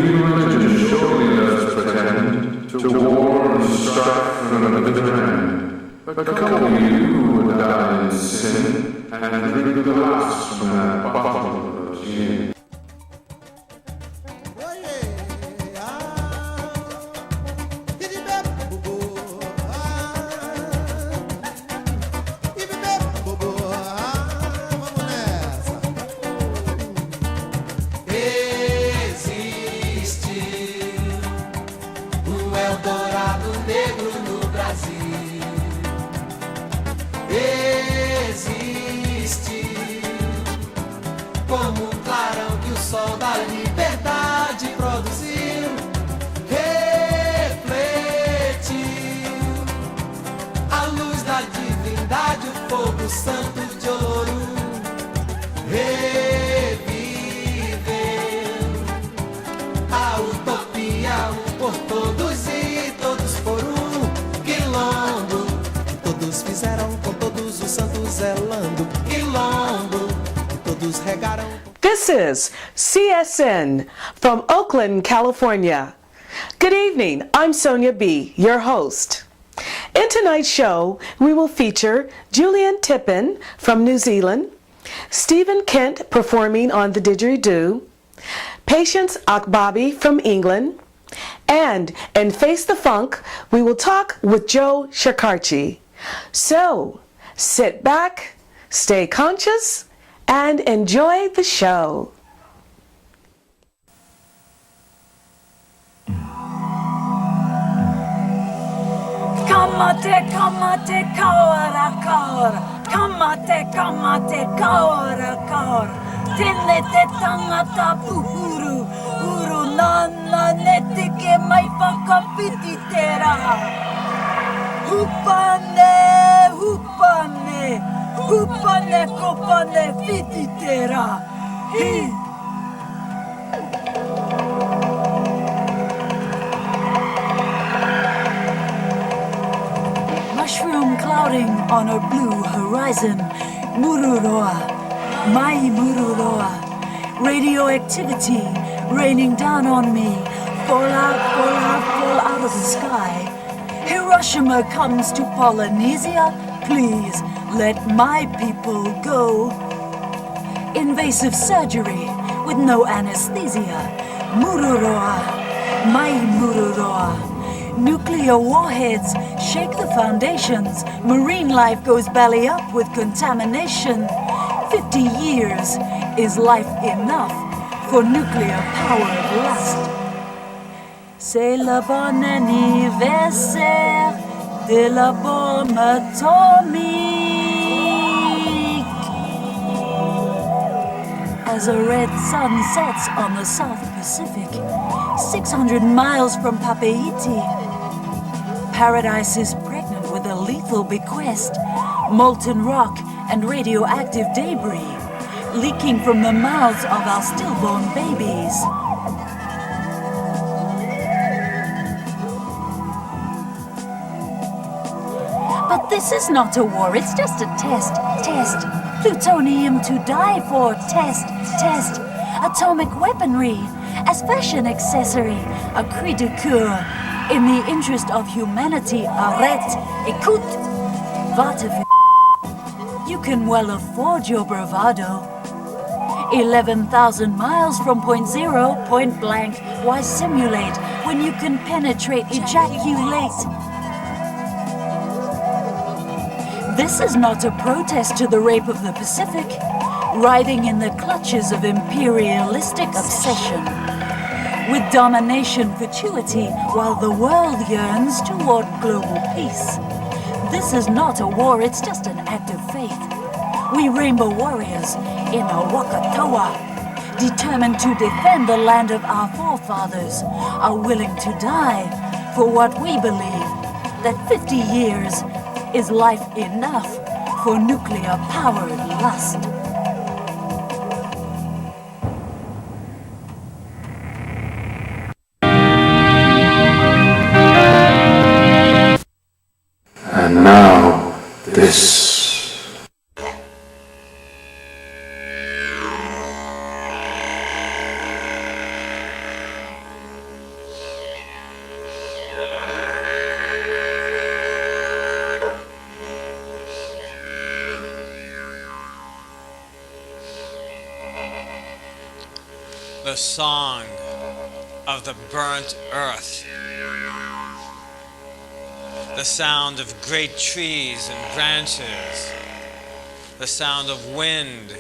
human religion surely does pretend to war and strife and a bitter end. But come you who would die in sin, and drink the last from that bottle of gin. Como clarão que o sol da liberdade produziu, refletiu a luz da divindade, o fogo santo de ouro, reviveu a utopia, um por todos e todos por um quilombo, que todos fizeram com todos os santos zelando, quilombo. This is CSN from Oakland, California. Good evening, I'm Sonja B, your host. In tonight's show, we will feature Julian Tippin from New Zealand, Stephen Kent performing on the didgeridoo, Patience Akbabi from England, and in Face the Funk, we will talk with Joe Shakarchi. So, sit back, stay conscious, and enjoy the show. Kamate, kamate, kaora, kaora. Kamate, kamate, kaora, kaora. Tene te tangata puhuru. Uru nana nete ke mai whakapiti te raha. Hupane, hupane. Hupane, kopane, fiti te raha. Hi. Mushroom clouding on a blue horizon. Mururoa, mai mururoa. Radioactivity raining down on me. Fall out, fall out, fall out of the sky. Hiroshima comes to Polynesia. Please let my people go. Invasive surgery with no anesthesia. Mururoa, mai mururoa. Nuclear warheads shake the foundations. Marine life goes belly up with contamination. 50 years is life enough for nuclear-powered lust. C'est le bon anniversaire de la bombe atomique. As a red sun sets on the South Pacific, 600 miles from Papeete, Paradise is pregnant with a lethal bequest, molten rock and radioactive debris leaking from the mouths of our stillborn babies. But this is not a war, it's just a test. Plutonium to die for, test. Atomic weaponry as fashion accessory, a cri de coeur. In the interest of humanity, arrête, écoute, va te f***. You can well afford your bravado. 11,000 miles from point zero, point blank. Why simulate when you can penetrate, ejaculate? This is not a protest to the rape of the Pacific, riding in the clutches of imperialistic obsession. With domination perpetuity while the world yearns toward global peace. This is not a war, it's just an act of faith. We rainbow warriors in a Wakatoa, determined to defend the land of our forefathers, are willing to die for what we believe, that 50 years is life enough for nuclear-powered lust. And now, this. the song of the burnt earth, the sound of great trees and branches, the sound of wind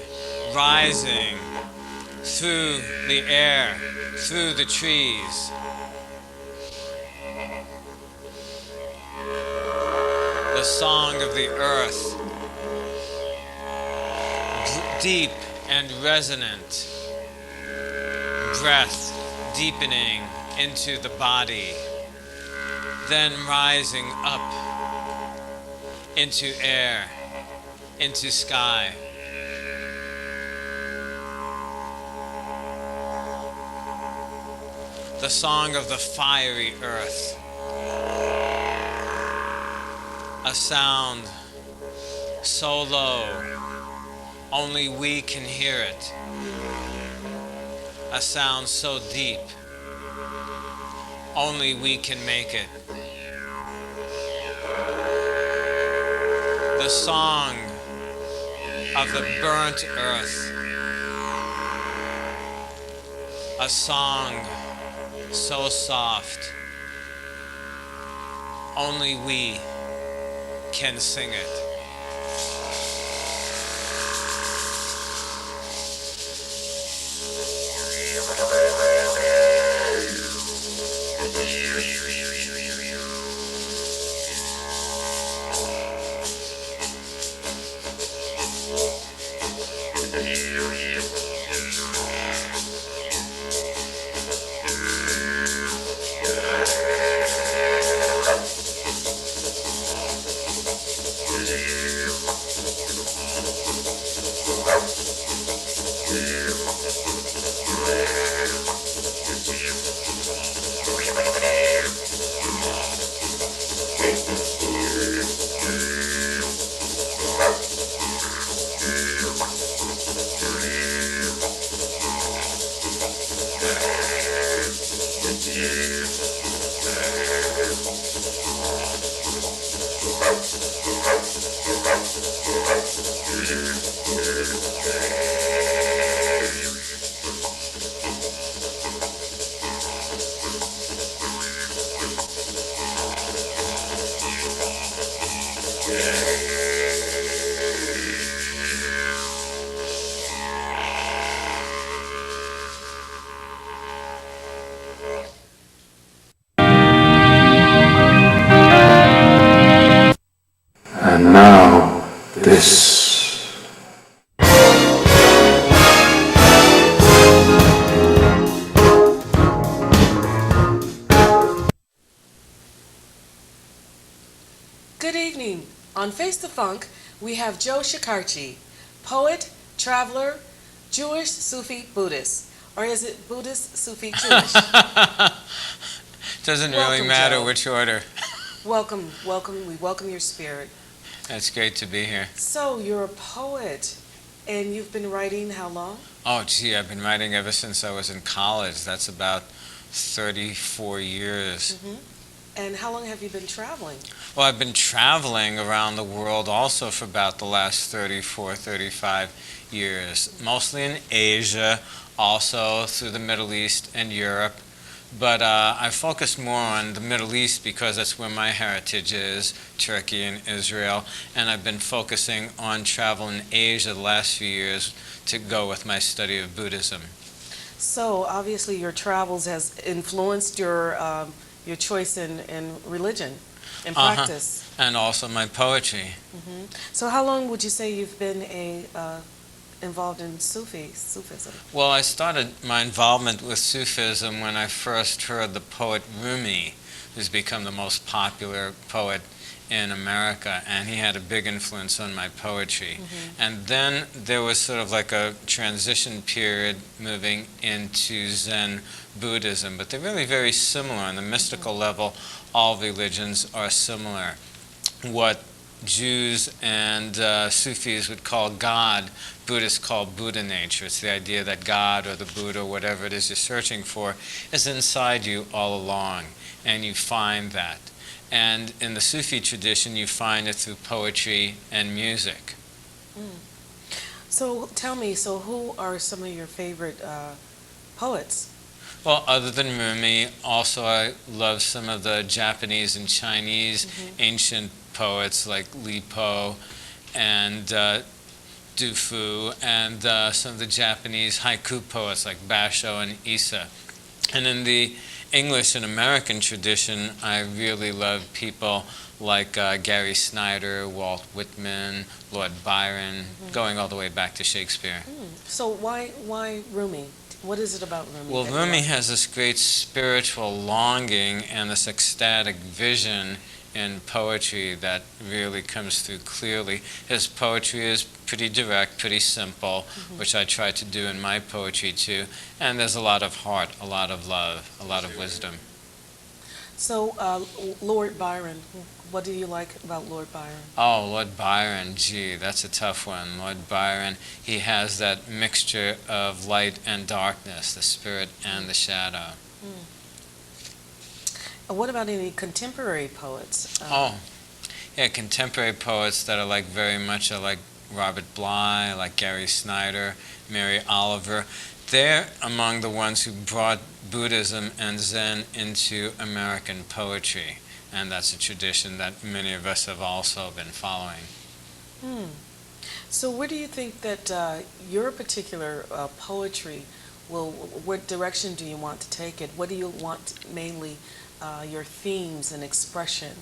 rising through the air, through the trees. The song of the earth, deep and resonant, breath deepening into the body, then rising up into air, into sky. The song of the fiery earth, a sound so low only we can hear it, a sound so deep only we can make it. The song of the burnt earth, a song so soft only we can sing it. And now, this. Good evening. On Face the Funk, we have Joe Shakarchi, poet, traveler, Jewish, Sufi, Buddhist. Or is it Buddhist, Sufi, Jewish? Doesn't Welcome, really matter Joe. which order. Welcome, welcome. We welcome your spirit. It's great to be here. So, you're a poet, and you've been writing how long? Oh, gee, I've been writing ever since I was in college. That's about 34 years. Mm-hmm. And how long have you been traveling? Well, I've been traveling around the world also for about the last 34, 35 years, mostly in Asia, also through the Middle East and Europe. But I focus more on the Middle East because that's where my heritage is, Turkey and Israel. And I've been focusing on travel in Asia the last few years to go with my study of Buddhism. So, obviously, your travels has influenced your choice in religion and practice. And also my poetry. Mm-hmm. So how long would you say you've been involved in Sufism? Well, I started my involvement with Sufism when I first heard the poet Rumi, who's become the most popular poet in America, and he had a big influence on my poetry. Mm-hmm. And then there was sort of like a transition period moving into Zen Buddhism, but they're really very similar. On the mystical level, all religions are similar. What Jews and Sufis would call God, Buddhists call Buddha nature. It's the idea that God or the Buddha, whatever it is you're searching for, is inside you all along, and you find that. And in the Sufi tradition, you find it through poetry and music. Mm. So tell me, who are some of your favorite poets? Well, other than Rumi, also I love some of the Japanese and Chinese ancient poets like Li Po and Du Fu, and some of the Japanese haiku poets like Basho and Issa. And in the English and American tradition, I really love people like Gary Snyder, Walt Whitman, Lord Byron, going all the way back to Shakespeare. So why Rumi? What is it about Rumi? Well, that you Rumi like? has this great spiritual longing and this ecstatic vision in poetry that really comes through clearly. His poetry is pretty direct, pretty simple, which I try to do in my poetry too. And there's a lot of heart, a lot of love, a lot of wisdom. So, Lord Byron, what do you like about Lord Byron? Oh, Lord Byron, gee, that's a tough one. Lord Byron, he has that mixture of light and darkness, the spirit and the shadow. What about any contemporary poets? Yeah, contemporary poets that I like very much are like Robert Bly, like Gary Snyder, Mary Oliver. They're among the ones who brought Buddhism and Zen into American poetry, and that's a tradition that many of us have also been following. So where do you think that your particular poetry what direction do you want to take it? What do you want mainly your themes and expression?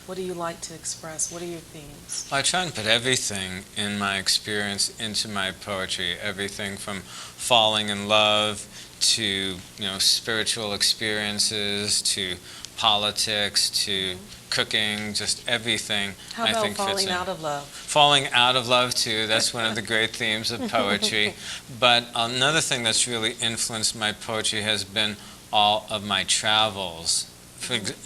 What do you like to express? What are your themes? I try and put everything in my experience into my poetry, everything from falling in love to spiritual experiences to politics to cooking, just everything. How I about think fits falling in. out of love? Falling out of love too, that's one of the great themes of poetry. But another thing that's really influenced my poetry has been all of my travels.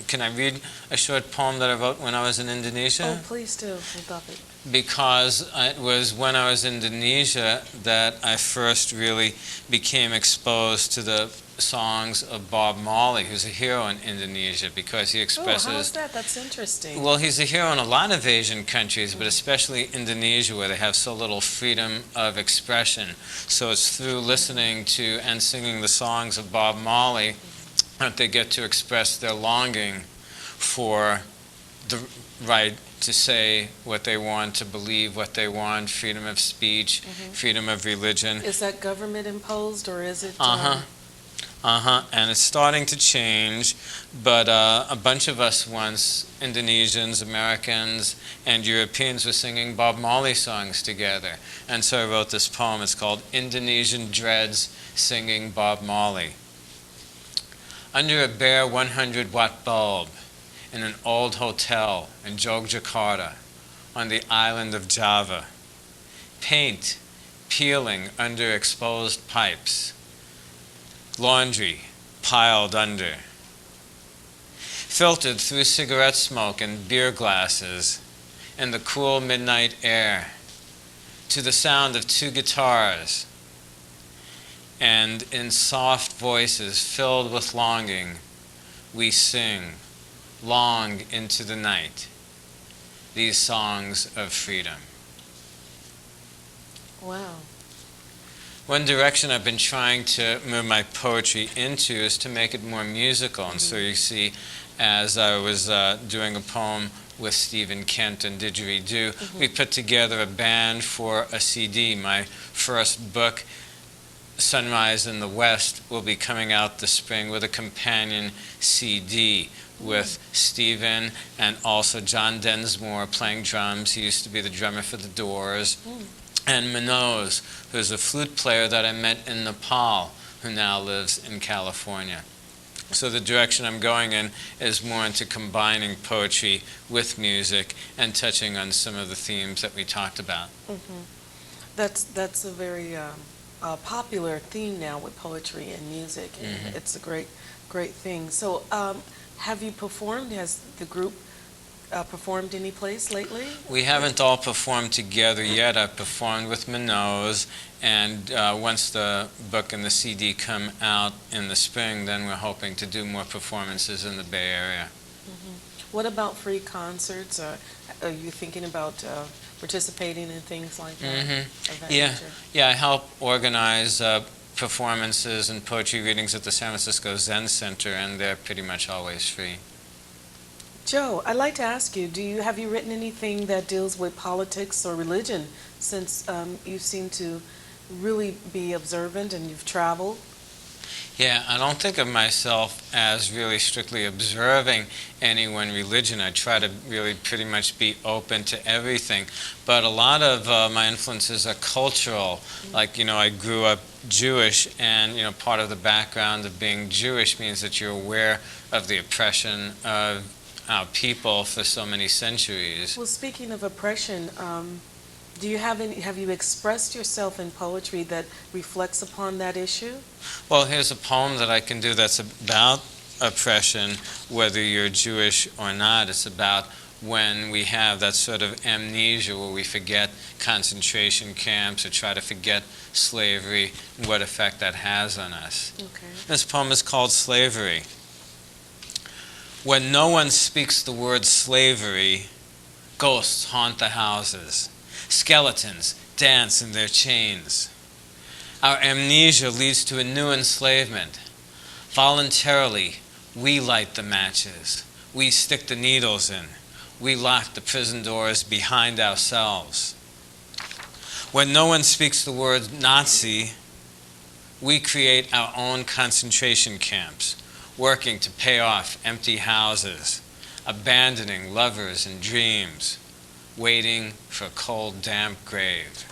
Can I read a short poem that I wrote when I was in Indonesia? Oh, please do. I'd love it. Because it was when I was in Indonesia that I first really became exposed to the songs of Bob Marley, who's a hero in Indonesia, because he expresses... Oh, how is that? That's interesting. Well, he's a hero in a lot of Asian countries, but especially Indonesia, where they have so little freedom of expression. So it's through listening to and singing the songs of Bob Marley that they get to express their longing for the right to say what they want, to believe what they want, freedom of speech, freedom of religion. Is that government imposed or is it... And it's starting to change, but a bunch of us once, Indonesians, Americans, and Europeans, were singing Bob Marley songs together. And so I wrote this poem. It's called Indonesian Dreads Singing Bob Marley. Under a bare 100-watt bulb in an old hotel in Yogyakarta on the island of Java, paint peeling under exposed pipes, laundry piled under, filtered through cigarette smoke and beer glasses in the cool midnight air, to the sound of two guitars, and in soft voices filled with longing, we sing, long into the night, these songs of freedom. Wow. One direction I've been trying to move my poetry into is to make it more musical. And so you see, as I was doing a poem with Stephen Ken and Didgeridoo, we put together a band for a CD. My first book, Sunrise in the West, will be coming out this spring with a companion CD with Stephen and also John Densmore playing drums. He used to be the drummer for the Doors. And Manose, who's a flute player that I met in Nepal, who now lives in California. So the direction I'm going in is more into combining poetry with music and touching on some of the themes that we talked about. That's a very popular theme now with poetry and music, and it's a great thing. So have you performed? Has the group performed any place lately? We haven't all performed together yet. I've performed with Manose, and once the book and the CD come out in the spring, then we're hoping to do more performances in the Bay Area. What about free concerts? Are you thinking about participating in things like that? Of that nature? Yeah, I help organize performances and poetry readings at the San Francisco Zen Center, and they're pretty much always free. Joe, I'd like to ask you, have you written anything that deals with politics or religion, since you seem to really be observant and you've traveled? Yeah, I don't think of myself as really strictly observing any one religion. I try to really pretty much be open to everything. But a lot of my influences are cultural. Like, I grew up Jewish, and, part of the background of being Jewish means that you're aware of the oppression of our people for so many centuries. Well, speaking of oppression, have you expressed yourself in poetry that reflects upon that issue? Well, here's a poem that I can do that's about oppression, whether you're Jewish or not. It's about when we have that sort of amnesia where we forget concentration camps or try to forget slavery and what effect that has on us. Okay. This poem is called Slavery. When no one speaks the word slavery, ghosts haunt the houses. Skeletons dance in their chains. Our amnesia leads to a new enslavement. Voluntarily, we light the matches. We stick the needles in. We lock the prison doors behind ourselves. When no one speaks the word Nazi, we create our own concentration camps, working to pay off empty houses, abandoning lovers and dreams, waiting for a cold, damp grave.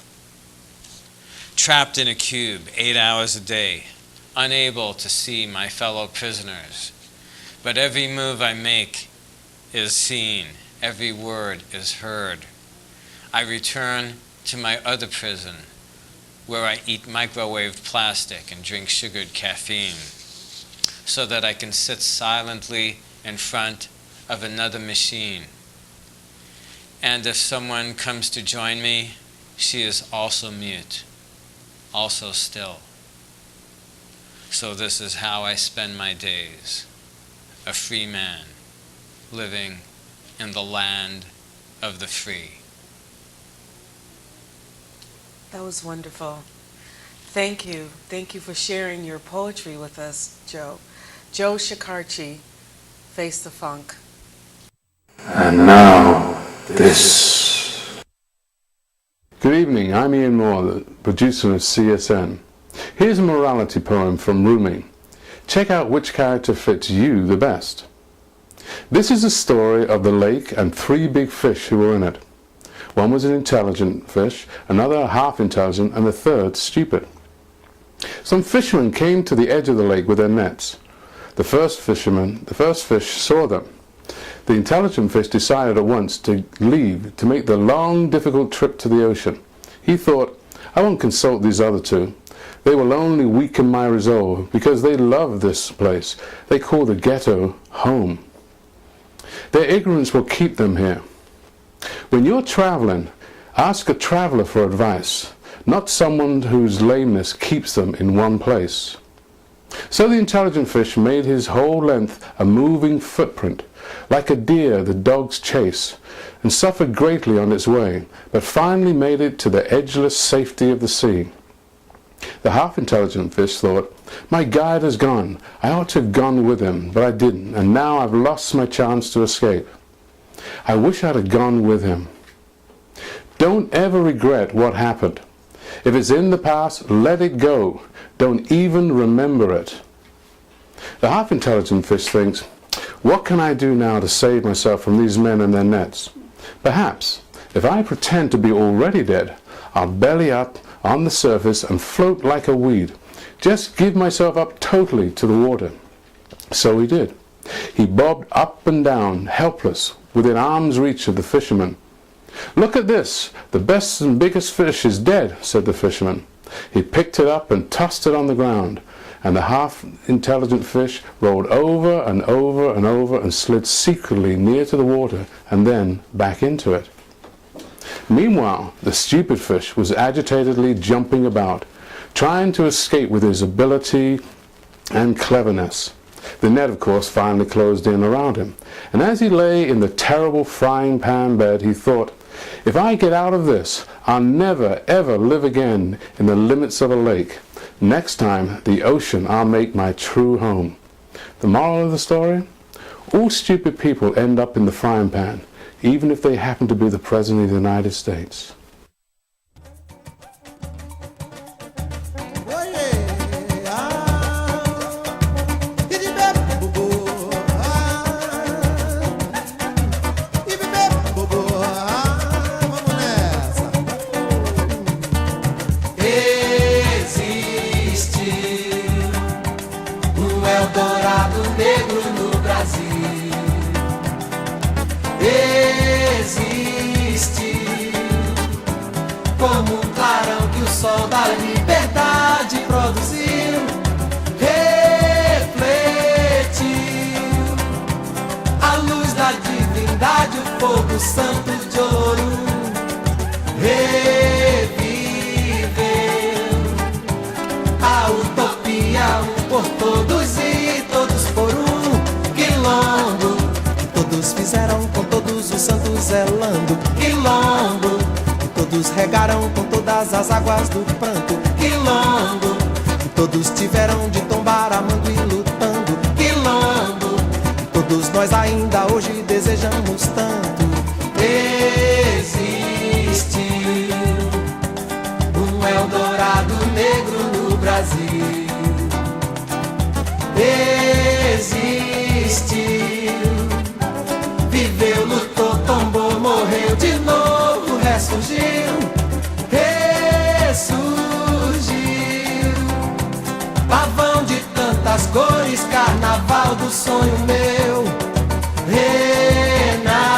Trapped in a cube 8 hours a day, unable to see my fellow prisoners. But every move I make is seen, every word is heard. I return to my other prison, where I eat microwaved plastic and drink sugared caffeine, so that I can sit silently in front of another machine. And if someone comes to join me, she is also mute, also still. So this is how I spend my days, a free man, living in the land of the free. That was wonderful. Thank you. Thank you for sharing your poetry with us, Joe. Joe Shakarchi, Face the Funk. And now, this. Good evening, I'm Ian Moore, the producer of CSN. Here's a morality poem from Rumi. Check out which character fits you the best. This is a story of the lake and 3 big fish who were in it. One was an intelligent fish, another half intelligent, and the third stupid. Some fishermen came to the edge of the lake with their nets. The first fish saw them. The intelligent fish decided at once to leave, to make the long, difficult trip to the ocean. He thought, I won't consult these other 2. They will only weaken my resolve, because they love this place. They call the ghetto home. Their ignorance will keep them here. When you're traveling, ask a traveler for advice, not someone whose lameness keeps them in one place. So the intelligent fish made his whole length a moving footprint, like a deer the dogs chase, and suffered greatly on its way, but finally made it to the edgeless safety of the sea. The half-intelligent fish thought, my guide has gone. I ought to have gone with him, but I didn't, and now I've lost my chance to escape. I wish I'd have gone with him. Don't ever regret what happened. If it's in the past, let it go. Don't even remember it. The half-intelligent fish thinks, what can I do now to save myself from these men and their nets? Perhaps, if I pretend to be already dead, I'll belly up on the surface and float like a weed. Just give myself up totally to the water. So he did. He bobbed up and down, helpless, within arm's reach of the fisherman. Look at this, the best and biggest fish is dead, said the fisherman. He picked it up and tossed it on the ground, and the half-intelligent fish rolled over and over and over and slid secretly near to the water and then back into it. Meanwhile, the stupid fish was agitatedly jumping about, trying to escape with his ability and cleverness. The net, of course, finally closed in around him, and as he lay in the terrible frying pan bed, he thought, if I get out of this, I'll never ever live again in the limits of a lake. Next time, the ocean I'll make my true home. The moral of the story? All stupid people end up in the frying pan, even if they happen to be the President of the United States. Como um clarão que o sol da liberdade produziu, refletiu a luz da divindade, o fogo santo de ouro, reviveu a utopia, um por todos e todos por um quilombo, que todos fizeram com todos os santos zelando, quilombo. Todos regaram com todas as águas do pranto, quilombo. Todos tiveram de tombar amando e lutando, quilombo. Todos nós ainda hoje desejamos tanto. Existiu um Eldorado negro no Brasil. Existiu, viveu, lutou, tombou, morreu de novo, ressurgiu, ressurgiu. Pavão de tantas cores, carnaval do sonho meu, renasceu.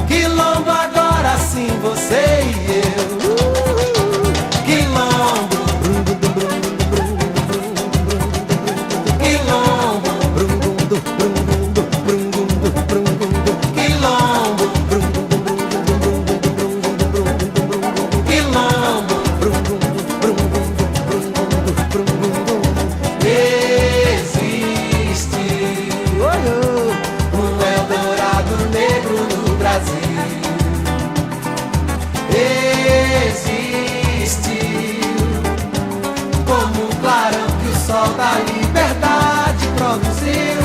Quilombo agora sim, você e eu. Quilombo, quilombo, existiu como um clarão que o sol da liberdade produziu.